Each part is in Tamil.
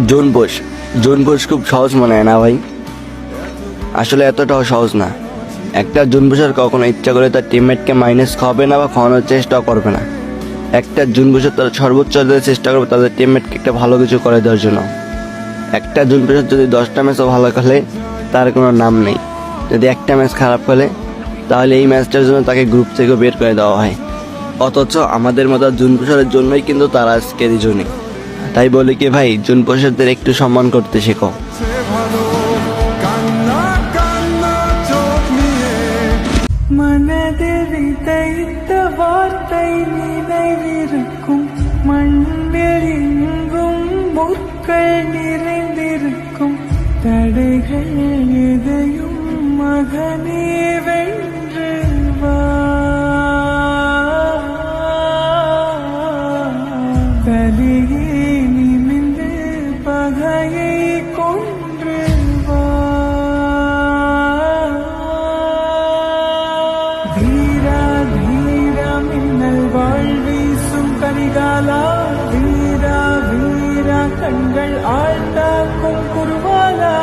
জোন পোষ খুব সহজ মনে হয় না ভাই? আসলে এতটাও সহজ না। একটা জোন পোষার কখনো ইচ্ছা করে তার টিমমেটকে মাইনাস খাওয়াবে না বা খাওয়ানোর চেষ্টাও করবে না। একটা জোন পোষার তারা সর্বোচ্চ চেষ্টা করবে তাদের টিমমেটকে একটা ভালো কিছু করে দেওয়ার জন্য। একটা জোন পোষার যদি 10টা ম্যাচও ভালো খেলে তার কোনো নাম নেই। যদি একটা ম্যাচ খারাপ খেলে তাহলে এই ম্যাচটার জন্য তাকে গ্রুপ থেকে বের করে দেওয়া হয়। অথচ আমাদের মতো জোন পোষারের জন্যই কিন্তু তারা আজকের এই জন্যই। তাই বলি কি ভাই, জোন পোষারদের একটু সম্মান করতে শেখো। மனதில் வார்த்தை நினைவிருக்கும், மண்ணில் முற்கள் நிறைந்திருக்கும், தடைகள் எதையும் மகனே வென்று வா. தலையே நிமிந்து பகையை கொன்று வா. தீரா தீரா மின்னல் வாழ்வீசும் கரிகாலா, வீரா வீரா கண்கள் ஆழ்ந்தாக்கும் குருவாலா.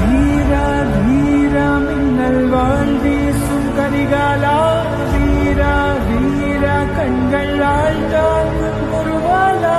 தீரா தீரா மின்னல் வாழ்வீசும் கரிகாலா, வீரா வீரா கண்கள் ஆழ்ந்தாக்கும் குருவாலா.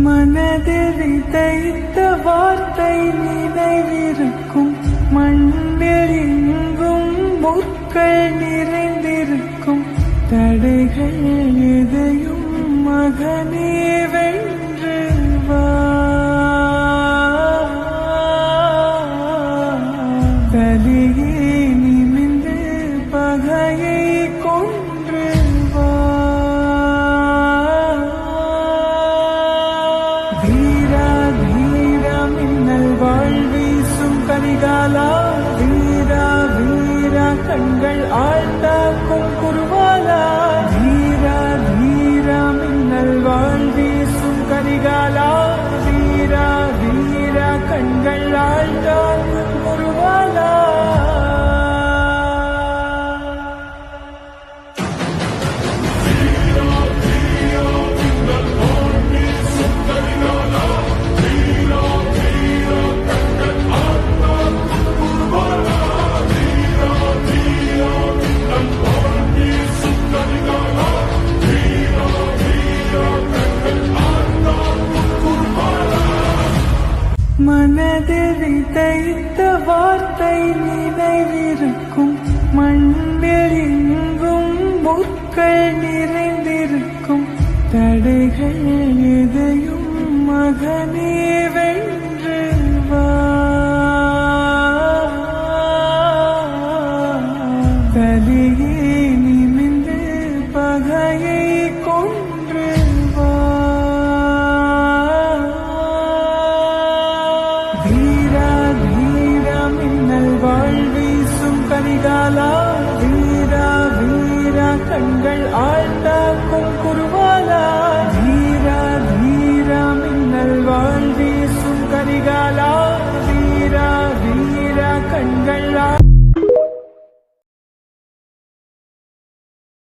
மனதில் தைத்த வார்த்தை நினைவிருக்கும், மண்ணில் எங்கும் முற்கள் நிறைந்திருக்கும், தடைகள் எதையும் மகனே வென்று வா. தலையே நிமிந்து பகையை கொன்று வா. தீரா தீரா மின்னல் வாழ்வீசும் கரிகாலா, வீரா வீரா கண்கள் ஆழ்ந்தாக்கும் குருவாலா. தீரா தீரா மின்னல் வாழ்வீசும் கரிகாலா, வீரா வீரா கண்கள் ஆழ்ந்தாக்கும் குருவாலா. மனதில் தைத்த வார்த்தை நினைவிருக்கும், மண்ணில் எங்கும் முற்கள் நிறைந்திருக்கும், தடைகள் எதையும் மகனே வென்று வா. தலையே நிமிந்து பகையை கொன்று வா. தீரா தீரா மின்னல் வாழ்வீசும் கரிகாலா, வீரா வீரா கண்கள் ஆழ்ந்தாக்கும் குருவாலா. தீரா தீரா மின்னல் வாழ்வீசும் கரிகாலா, வீரா வீரா கண்கள்